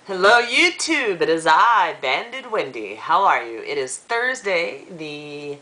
Hello YouTube, it is I, Banded Wendy. How are you? It is Thursday, the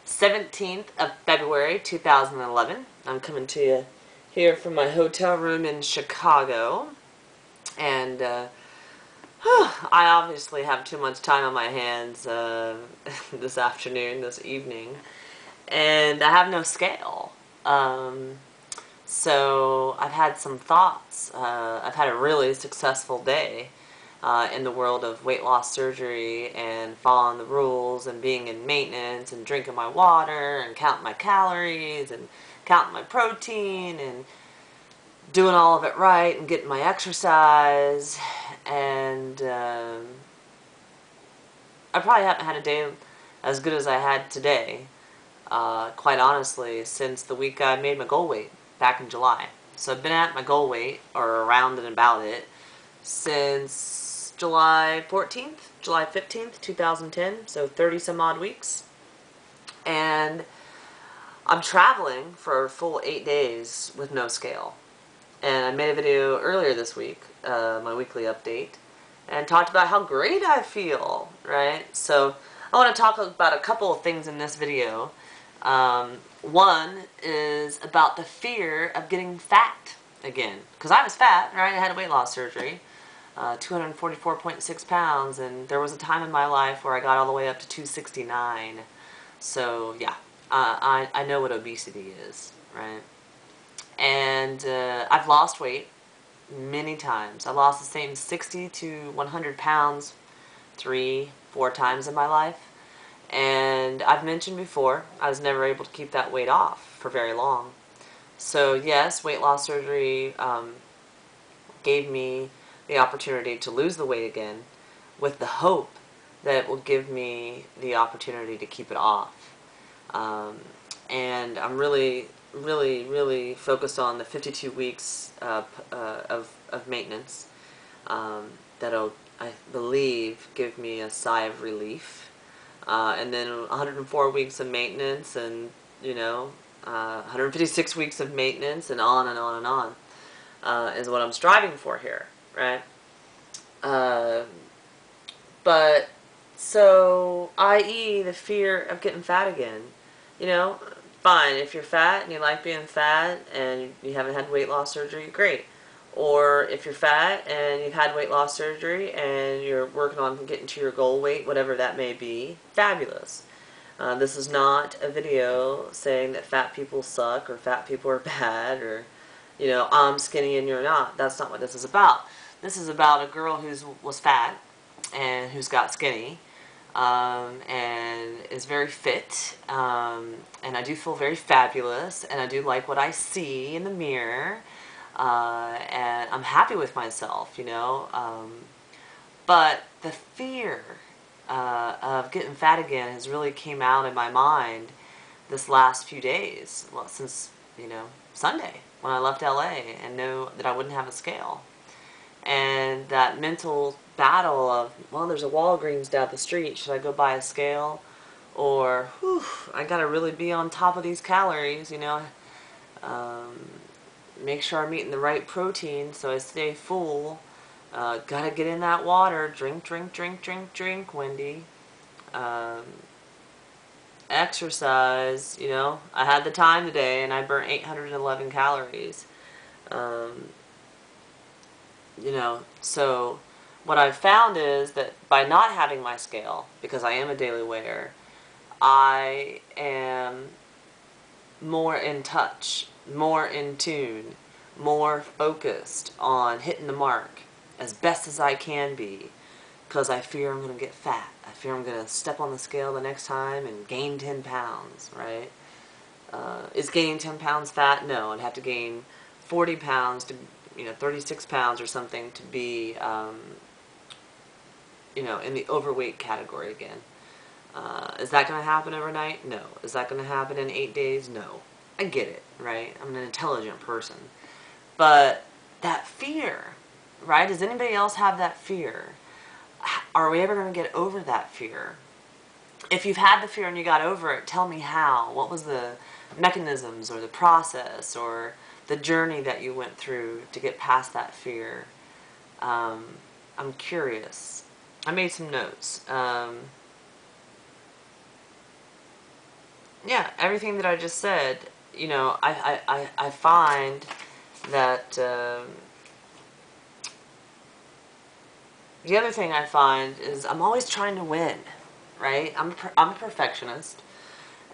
17th of February, 2011. I'm coming to you here from my hotel room in Chicago. And I obviously have too much time on my hands this afternoon, this evening. And I have no scale. So I've had some thoughts. I've had a really successful day in the world of weight loss surgery and following the rules and being in maintenance and drinking my water and counting my calories and counting my protein and doing all of it right and getting my exercise. And I probably haven't had a day as good as I had today, quite honestly, since the week I made my goal weight back in July. So I've been at my goal weight, or around and about it, since July 14th, July 15th, 2010, so 30 some odd weeks. And I'm traveling for a full 8 days with no scale. And I made a video earlier this week, my weekly update, and talked about how great I feel, right? So I want to talk about a couple of things in this video. One is about the fear of getting fat again. Because I was fat, right? I had a weight loss surgery, 244.6 pounds, and there was a time in my life where I got all the way up to 269. So, yeah, I know what obesity is, right? And I've lost weight many times. I lost the same 60 to 100 pounds 3-4 times in my life. And I've mentioned before, I was never able to keep that weight off for very long. So yes, weight loss surgery gave me the opportunity to lose the weight again, with the hope that it will give me the opportunity to keep it off. And I'm really focused on the 52 weeks of maintenance that'll, I believe, give me a sigh of relief. And then 104 weeks of maintenance, and 156 weeks of maintenance, and on and on and on is what I'm striving for here, right? But so, i.e., the fear of getting fat again. Fine, if you're fat and you like being fat and you haven't had weight loss surgery, great. Or if you're fat and you've had weight loss surgery and you're working on getting to your goal weight, whatever that may be, fabulous. This is not a video saying that fat people suck or fat people are bad or, I'm skinny and you're not. That's not what this is about. This is about a girl who was fat and who's got skinny and is very fit, and I do feel very fabulous, and I do like what I see in the mirror. And I'm happy with myself, but the fear of getting fat again has really came out in my mind this last few days, well, since, Sunday, when I left LA and knew that I wouldn't have a scale. And that mental battle of, well, there's a Walgreens down the street, should I go buy a scale? Or, whew, I gotta really be on top of these calories, make sure I'm eating the right protein so I stay full. Gotta get in that water. Drink, Wendy. Exercise, I had the time today and I burnt 811 calories. So what I've found is that by not having my scale, because I am a daily weigher, I am more in touch, more in tune, more focused on hitting the mark as best as I can be, because I fear I'm going to get fat. I fear I'm going to step on the scale the next time and gain 10 pounds, right? Is gaining 10 pounds fat? No, I'd have to gain 40 pounds to, 36 pounds or something to be, in the overweight category again. Is that going to happen overnight? No. Is that going to happen in 8 days? No. I get it, right? I'm an intelligent person. But that fear, right? Does anybody else have that fear? Are we ever going to get over that fear? If you've had the fear and you got over it, tell me how. What was the mechanisms or the process or the journey that you went through to get past that fear? I'm curious. I made some notes. Yeah, everything that I just said, you know, I find that the other thing I find is I'm always trying to win, right? I'm a perfectionist,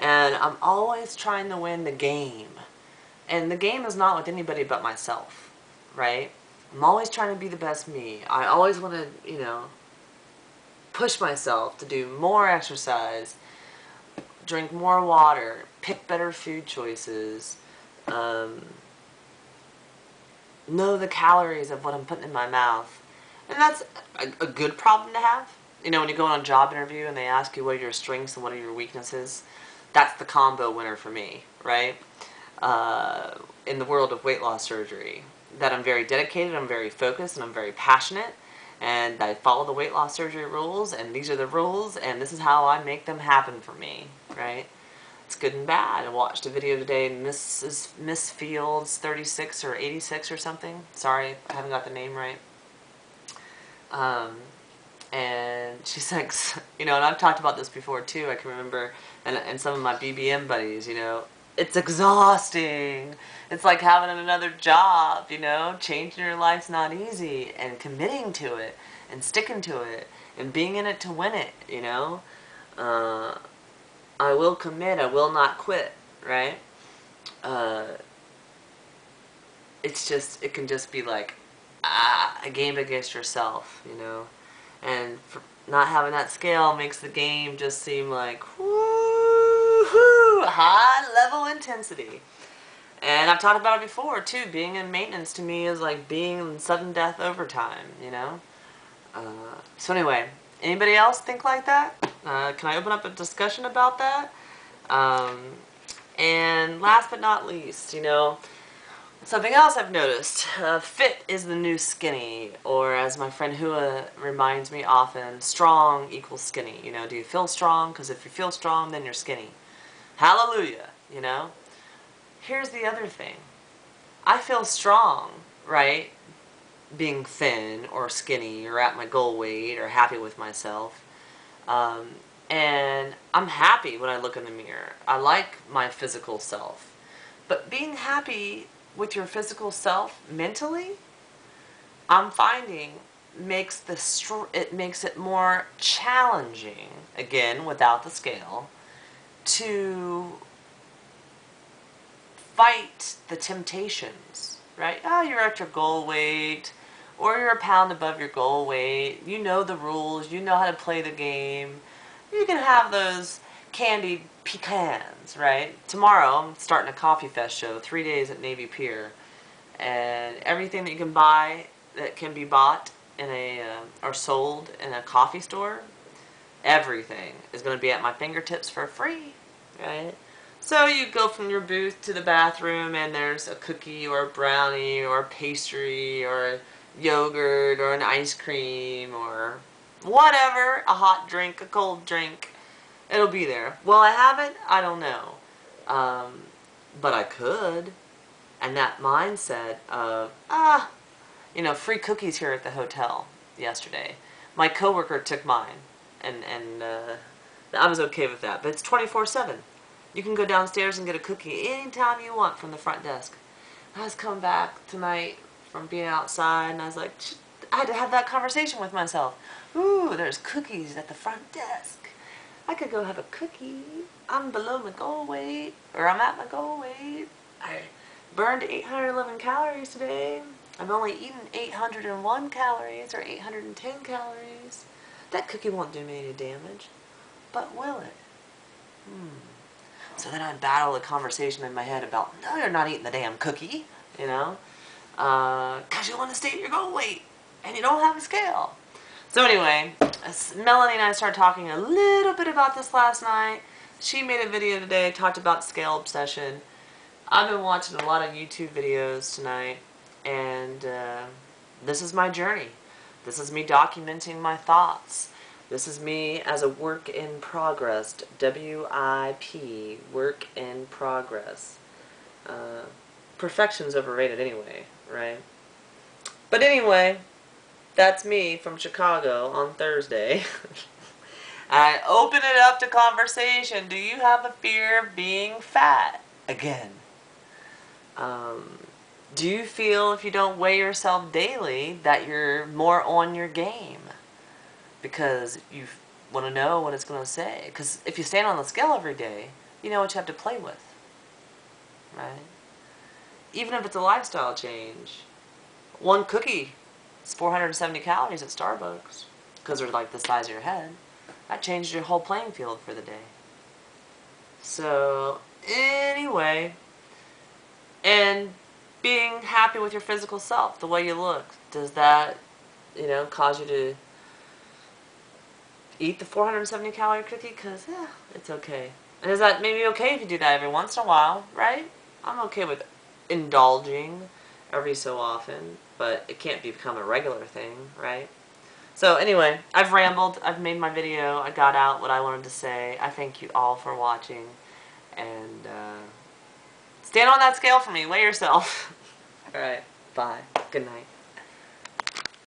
and I'm always trying to win the game. And the game is not with anybody but myself, right? I'm always trying to be the best me. I always want to, you know, push myself to do more exercise, drink more water, pick better food choices, um, know the calories of what I'm putting in my mouth. And that's a good problem to have. You know, when you go on a job interview and they ask you what are your strengths and what are your weaknesses, that's the combo winner for me, right? In the world of weight loss surgery, that I'm very dedicated, I'm very focused, and I'm very passionate, and I follow the weight loss surgery rules, and these are the rules, and this is how I make them happen for me, right? It's good and bad. I watched a video today, Miss Fields 36 or 86 or something. Sorry, I haven't got the name right. And she's like, you know, and I've talked about this before too, I can remember, and some of my BBM buddies, you know, it's exhausting. It's like having another job, you know, changing your life's not easy, and committing to it, and sticking to it, and being in it to win it, you know. I will commit, I will not quit, right? Uh, it's just, it can just be like, a game against yourself, you know. And for not having that scale makes the game just seem like, woo-hoo, high level intensity. And I've talked about it before, too. Being in maintenance to me is like being in sudden death overtime, you know? So anyway, anybody else think like that? Can I open up a discussion about that? Um, and last but not least, you know, something else I've noticed, fit is the new skinny, or as my friend Hua reminds me often, strong equals skinny. You know, do you feel strong? Because if you feel strong, then you're skinny. Hallelujah, you know? Here's the other thing. I feel strong, right? Being thin or skinny or at my goal weight or happy with myself. Um, and I'm happy when I look in the mirror. I like my physical self. But being happy with your physical self mentally, I'm finding it makes it more challenging, again without the scale, to fight the temptations, right? Oh, you're at your goal weight, or you're a pound above your goal weight. You know the rules. You know how to play the game. You can have those candied pecans, right? Tomorrow, I'm starting a Coffee Fest show, 3 days at Navy Pier. And everything that you can buy, that can be bought in a, or sold in a coffee store, everything is going to be at my fingertips for free, right? So you go from your booth to the bathroom and there's a cookie or a brownie or a pastry or a yogurt or an ice cream or whatever, a hot drink, a cold drink. It'll be there. Will I have it? I don't know. But I could. And that mindset of, you know, free cookies here at the hotel yesterday. My coworker took mine, and I was okay with that. But it's 24/7. You can go downstairs and get a cookie anytime you want from the front desk. I was coming back tonight from being outside, and I was like, I had to have that conversation with myself. Ooh, there's cookies at the front desk. I could go have a cookie. I'm below my goal weight, or I'm at my goal weight. I burned 811 calories today. I've only eaten 801 calories or 810 calories. That cookie won't do me any damage. But will it? So then I battle a conversation in my head about, no, you're not eating the damn cookie, you know? Because you want to stay at your goal weight, and you don't have a scale. So anyway, Melanie and I started talking a little bit about this last night. She made a video today, talked about scale obsession. I've been watching a lot of YouTube videos tonight, and this is my journey. This is me documenting my thoughts. This is me as a work in progress, WIP, work in progress. Perfection's overrated anyway, right? But anyway, That's me from Chicago on Thursday. I open it up to conversation. Do you have a fear of being fat? Again. Um, do you feel if you don't weigh yourself daily that you're more on your game? Because you want to know what it's going to say. Because if you stand on the scale every day, you know what you have to play with. Right? Even if it's a lifestyle change. One cookie is 470 calories at Starbucks. Because they're like the size of your head. That changed your whole playing field for the day. So, anyway, and being happy with your physical self, the way you look, does that, cause you to eat the 470 calorie cookie? Because, it's okay. And is that maybe okay if you do that every once in a while, right? I'm okay with indulging every so often, but it can't become a regular thing, right? So anyway, I've rambled, I've made my video, I got out what I wanted to say. I thank you all for watching, and stand on that scale for me, weigh yourself. Alright, bye, good night.